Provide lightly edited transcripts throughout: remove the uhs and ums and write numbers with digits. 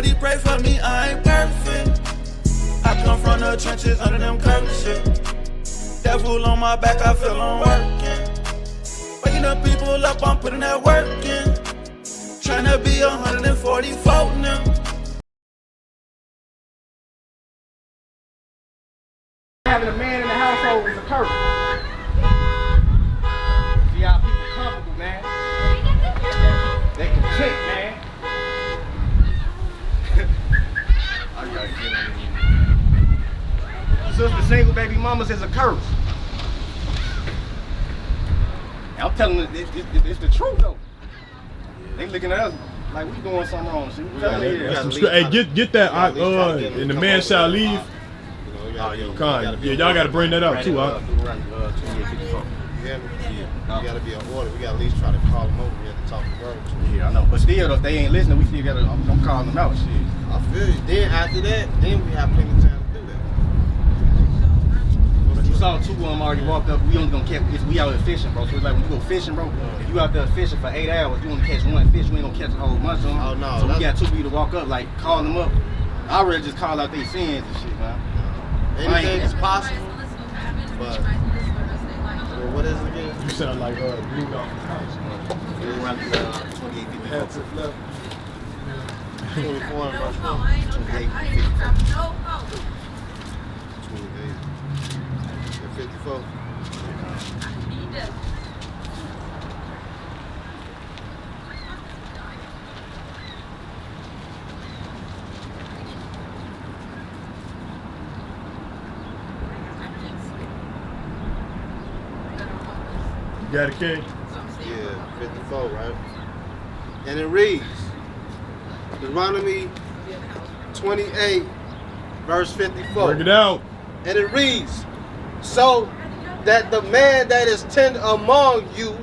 Somebody pray for me, I ain't perfect. I come from the trenches under them curses. Devil on my back, I feel I'm working. Waking up people up, I'm putting that work in. Tryna be 144 now. Having a man in the household is a curse. See how people comfortable, man. They content, man. Sister single baby mamas is a curse. And I'm telling them it's the truth though. They looking at us like we doing something wrong. See, we telling them Hey, get that and the man shall leave. Yeah, y'all gotta bring that up too, huh? You gotta be in order. We gotta at least try to call them over here to talk to words. Yeah, I know. But still, if they ain't listening, we still gotta. I'm calling them out. Shit. I feel you. Then after that, then we have plenty of time to do that. But you saw two of them already walked up. We only gonna catch. We out here fishing, bro. So it's like when you go fishing, bro. If you out there fishing for 8 hours, you only catch one fish. You ain't gonna catch a whole bunch of them. Oh no. So we got two people to walk up, like call them up. I already just call out their sins and shit, man. Anything is possible, but what is it again? You sound like Blue Dog. Around 28 people. Hats and left. 24 and verse 1. 28, 28 and 54. You got it, King? Yeah, 54, right? And it reads, Deuteronomy 28, verse 54. Bring it out. And it reads, so that the man that is tender among you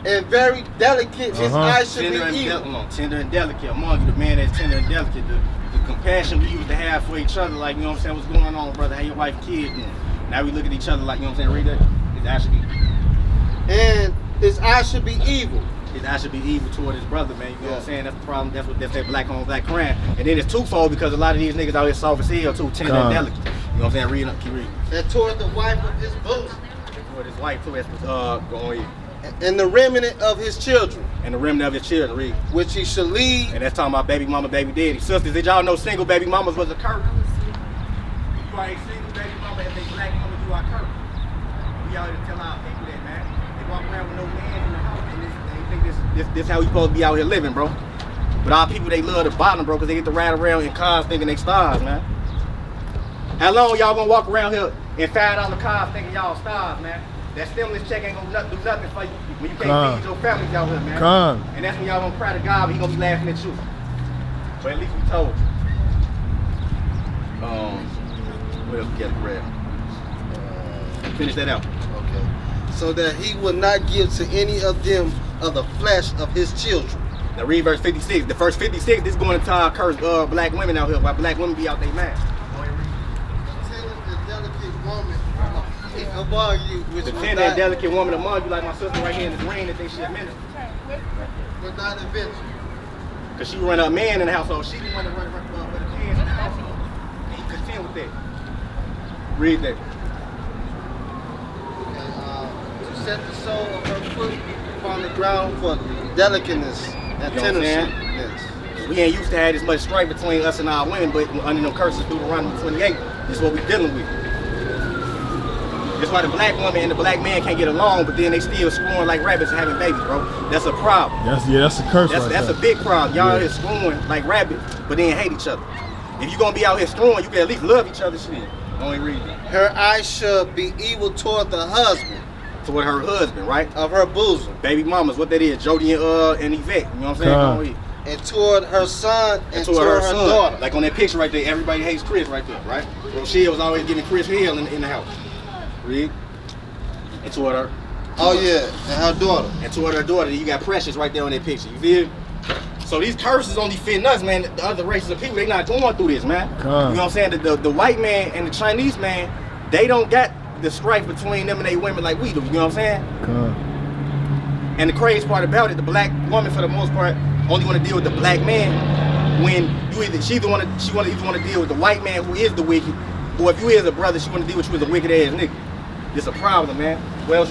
and very delicate, his eyes should be evil. Tender and delicate among you, the man that's tender and delicate, the compassion we used to have for each other, like, you know what I'm saying, what's going on, brother, how your wife, kid doing? Now we look at each other like, you know what I'm saying, read that, his eyes should be. And his eyes should be evil. His eyes should be evil toward his brother, man, you know what I'm saying, that's the problem, that's that black on black crime. And then it's twofold because a lot of these niggas out here soft as hell too, tender and delicate. You know what I'm saying, reading up, keep reading. And toward the wife of his bosom. Toward his wife too, that's go on here. And the remnant of his children. And the remnant of his children, read. Which he shall lead. And that's talking about baby mama, baby daddy. Sisters, did y'all know single baby mamas was a curse? If you are a single baby mama as a black woman, you are cursed. We out here to tell our people that, man. They walk around with no man in the house, and they think this how we supposed to be out here living, bro. But our people, they love the bottom, bro, because they get to ride around in cars thinking they stars, man. How long y'all gonna walk around here in $5 cars thinking y'all stars, man? That stimulus check ain't gonna do nothing for you when you can't feed your families out here, man. And that's when y'all gonna cry to God, but he gonna be laughing at you. But at least we told you. What else we got to grab? Finish that out. Okay. So that he will not give to any of them of the flesh of his children. Now read verse 56. The first 56, this is going to tie curse black women out here. Why black women be out their mind. The delicate woman among you, which the tender and delicate woman among you, like my sister right here in this ring that they should minister. Will not adventure. Because she run a man in the household. She the one that run with the hands in the household. And you contend with that. Read that. And, to set the sole of her foot upon the ground for delicateness and tenderness. We ain't used to have this much strife between us and our women, but under them curses, Deuteronomy 28, this is what we're dealing with. That's why the black woman and the black man can't get along, but then they still screwing like rabbits and having babies, bro. That's a problem. That's a curse. That's a big problem. Y'all here screwing like rabbits, but then hate each other. If you gonna be out here screwing, you can at least love each other. Shit. Only read that. Her eyes should be evil toward the husband. Toward her husband, right? Of her bosom. Baby mamas, what that is, Jody and Yvette. You know what I'm saying? And toward her son and toward her daughter. Like on that picture right there, everybody hates Chris right there, right? Rochelle was always giving Chris hell in the house. Read. And toward her. Oh yeah, and her daughter. And toward her daughter, you got Precious right there on that picture. You feel? So these curses only fitting us, man. The other races of people, they not going through this, man. You know what I'm saying? The white man and the Chinese man, they don't got the strife between them and they women like we do. You know what I'm saying? And the crazy part about it, the black woman for the most part, only want to deal with the black man when you either she either want to deal with the white man who is the wicked, or if you is a brother, she want to deal with you as a wicked ass nigga. It's a problem, man. What else?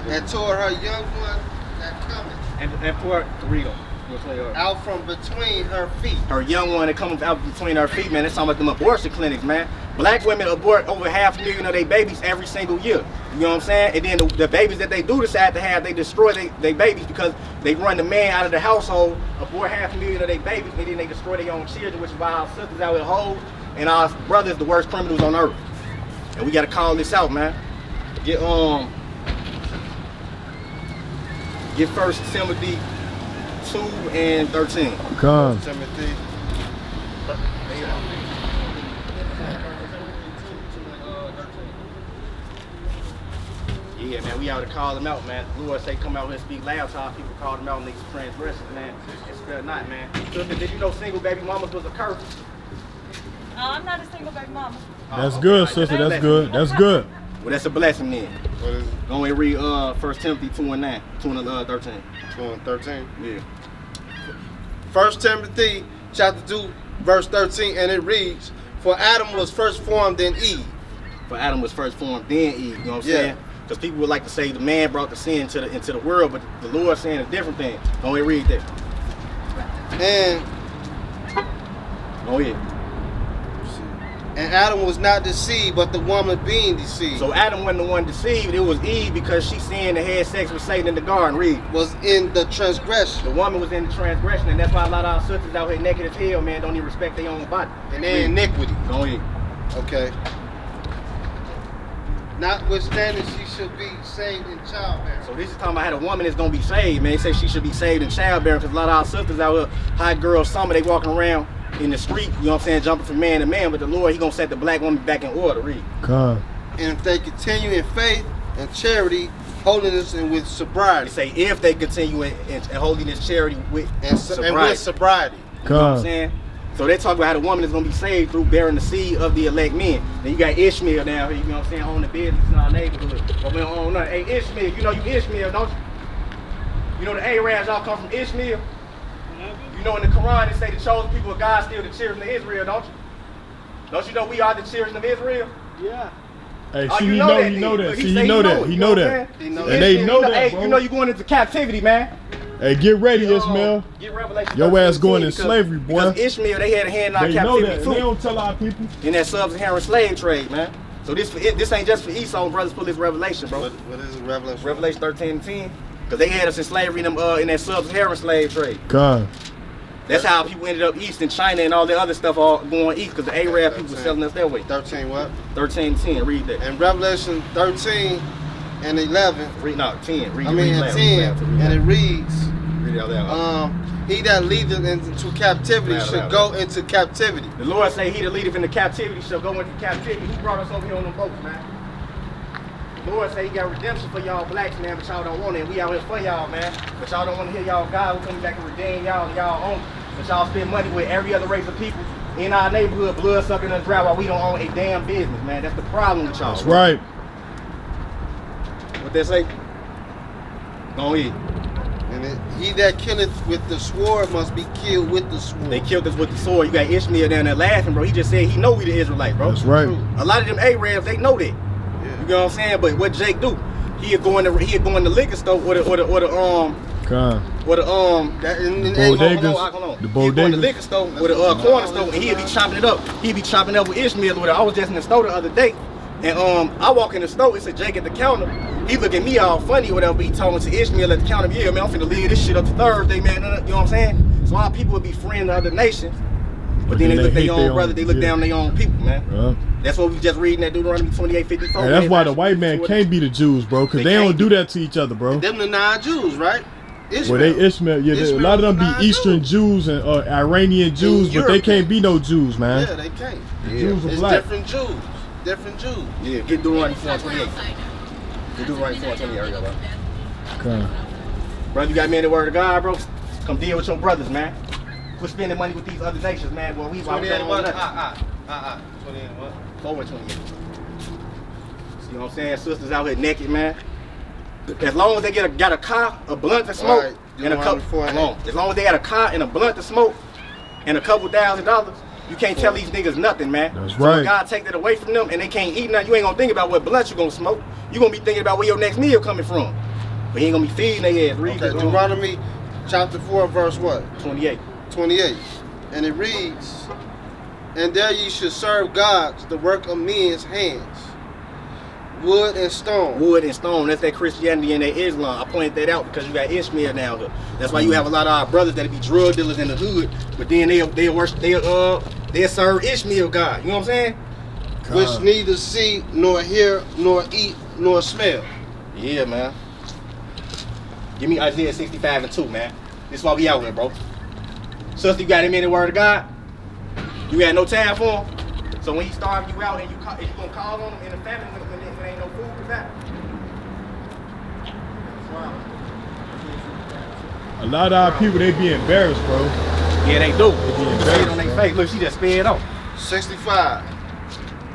And toward her young one that coming. And for Rito. Out from between her feet. Her young one that comes out between her feet, man. That's talking about them abortion clinics, man. Black women abort over 500,000 of their babies every single year. You know what I'm saying? And then the babies that they do decide to have, they destroy their babies because they run the man out of the household, abort 500,000 of their babies, and then they destroy their own children, which is why our sisters out with hoes and our brothers the worst criminals on earth. And we gotta call this out, man. Get 1 Timothy 2:13. Come. Timothy. Yeah, man, we ought to call them out, man. The Lord say come out here and speak loud to our people, call them out and these transgressions, man. And spare not, man. Sister, did you know single baby mamas was a curse? I'm not a single baby mama. That's good, sister. That's good. That's good. Well, that's a blessing then. What is it? Go and read 1 Timothy 2:13. 2:13. Yeah. 1 Timothy chapter 2, verse 13, and it reads, "For Adam was first formed, then Eve." For Adam was first formed, then Eve. You know what I'm saying? Because people would like to say the man brought the sin into the world, but the Lord saying a different thing. Go and read that. And Go ahead. Adam was not deceived, but the woman being deceived. So Adam wasn't the one deceived. It was Eve because she sinned and had sex with Satan in the garden. Read. Was in the transgression. The woman was in the transgression, and that's why a lot of our sisters out here naked as hell, man, don't even respect their own body. And their iniquity. Go ahead. Okay. Notwithstanding, she should be saved in childbearing. So this is talking about how the woman is gonna be saved, man. They say she should be saved in childbearing because a lot of our sisters out here, hot girls, summer, they walking around in the street, you know what I'm saying, jumping from man to man, but the Lord, he gonna set the black woman back in order. Read. Come. And if they continue in faith and charity, holiness, and with sobriety. They say if they continue in holiness, charity, with sobriety. And with sobriety. You know what I'm Come. saying? So they talk about how the woman is going to be saved through bearing the seed of the elect men. Then you got Ishmael down here, you know what I'm saying, on the business in our neighborhood. But we don't own nothing. Hey, Ishmael, you know you Ishmael, don't you? You know the Arabs all come from Ishmael? You know in the Quran they say the chosen people of God still the children of Israel, don't you? Don't you know we are the children of Israel? Yeah. Hey, Oh, see, you he know know, that he know then. that. He See, say he know that. it, He you know what that. I'm He know And that. they know that, Hey, bro. you know you going into captivity, man. Hey, get ready, Ishmael. Get Revelation Your ass 13, going in because- slavery, boy. Because Ishmael, they had a hand in our They know captivity that. too. They don't tell our people. In that sub-Saharan slave trade, man. So this ain't just for Esau, brothers. Pull this Revelation, bro. What is it, Revelation? Revelation 13:10. Because they had us in slavery in that sub-Saharan slave trade. Come. That's how people ended up east in China and all the other stuff all going east because the Arab people were selling us that way. 13 what? 13:10. Read that. And Revelation 13 and 11. Read 10. Read. I mean, read and loud, 10, read loud, and it reads, read it out loud. he that leadeth into captivity Loud, should loud, go loud. into captivity. The Lord say he that leadeth into captivity shall go into captivity. Who brought us over here on them boats, man? The Lord say he got redemption for y'all blacks, man, but y'all don't want it. We out here for y'all, man. But y'all don't want to hear y'all God who coming back and redeem y'all and y'all own it. But y'all spend money with every other race of people in our neighborhood, blood sucking us dry while we don't own a damn business, man. That's the problem with y'all. That's right. What they say? Go ahead. And he that killeth with the sword must be killed with the sword. They killed us with the sword. You got Ishmael down there laughing, bro. He just said he know we the Israelite, bro. That's right. A lot of them Arabs, they know that. Yeah. You know what I'm saying? But what Jake do? He'll go in the liquor store Come. that, and Bodegas. hold on. The He'll go in the bodegas. liquor store with a corner store and he'll be chopping it up. He'll be chopping up with Ishmael with it. I was just in the store the other day and I walk in the store, it's a Jake at the counter. He look at me all funny or whatever, but he talking to Ishmael at the counter, yeah, man, I'm finna leave this shit up to Thursday, man. You know what I'm saying? So our people would be friends of other nations. But then they look their own brother, they look down their own people, man. That's what we just reading that Deuteronomy 28:54. And that's why the white man can't be the Jews, bro, because they don't do that to each other, bro. Them the non-Jews, right? Ishmael. Well, they Ishmael, yeah, a lot of them be Eastern Jews and Iranian Jews, but they can't be no Jews, man. Yeah, they can't. Jews are It's black. different Jews. Different Jews. Yeah, get Deuteronomy 4:28. Get Deuteronomy 4:28, area, bro. Okay. Brother, you got me in the word of God, bro. Come deal with your brothers, man. Quit spending money with these other nations, man. Well, we 28 don't what? own nothing. 28 what? 4:28. See what I'm saying? Sisters out here naked, man. As long as they got a car, a blunt to smoke, Right. and a couple. Hold on. As long as they got a car and a blunt to smoke and a couple $1,000, you can't tell these niggas nothing, man. That's so right. when God take that away from them and they can't eat nothing, you ain't gonna think about what blunt you gonna smoke. You gonna be thinking about where your next meal coming from. But you ain't gonna be feeding their ass. Read Okay, Deuteronomy chapter 4, verse what? 28. 28. And it reads, and there ye should serve gods, the work of men's hands, wood and stone. Wood and stone, that's that Christianity and that Islam. I pointed that out because you got Ishmael down here. That's why you have a lot of our brothers that be drug dealers in the hood, but then they'll serve Ishmael God. You know what I'm saying? God. Which neither see, nor hear, nor eat, nor smell. Yeah, man. Give me Isaiah 65 and 2, man. This is why we out here, bro. Sister, you got him in the word of God? You got no time for him? So when he starve you out and you gonna call on him in the family when there ain't no food for that? A lot of our people, they be embarrassed, bro. Yeah, they do. They be You embarrassed, see it on their bro. face. Look, she just sped off. 65.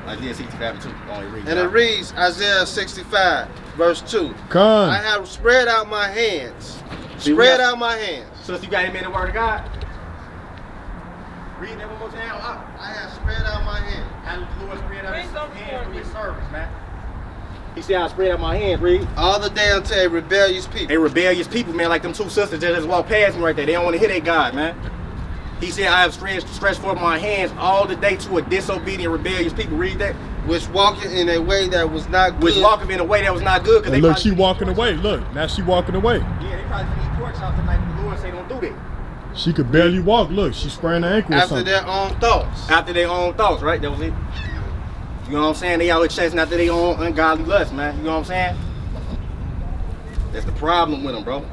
Isaiah 65 and 2. Only read And it reads, Isaiah 65, verse 2. Con. I have spread out my hands. See, Spread out my hands. Sister, you got him in the word of God? Read that one more time. I have spread out my hands. How did the Lord spread out Read his those hands for through his me. servants, man? He said, I spread out my hands, read. All the day unto a rebellious people. They rebellious people, man, like them two sisters that just walked past me right there. They don't want to hear their God, man. He said, I have stretched forth my hands all the day to a disobedient, rebellious people. Read that. Which walketh in a way that was not good. Which walking in a way that was not good. And look, she walking away. Look, now she walking away. Yeah, they probably finna eat pork chops tonight, but the Lord say don't do that. She could barely walk. Look, she sprained her ankle or After something. their own thoughts. After their own thoughts, right? That was it. You know what I'm saying? They out here chasing after their own ungodly lust, man. You know what I'm saying? That's the problem with them, bro.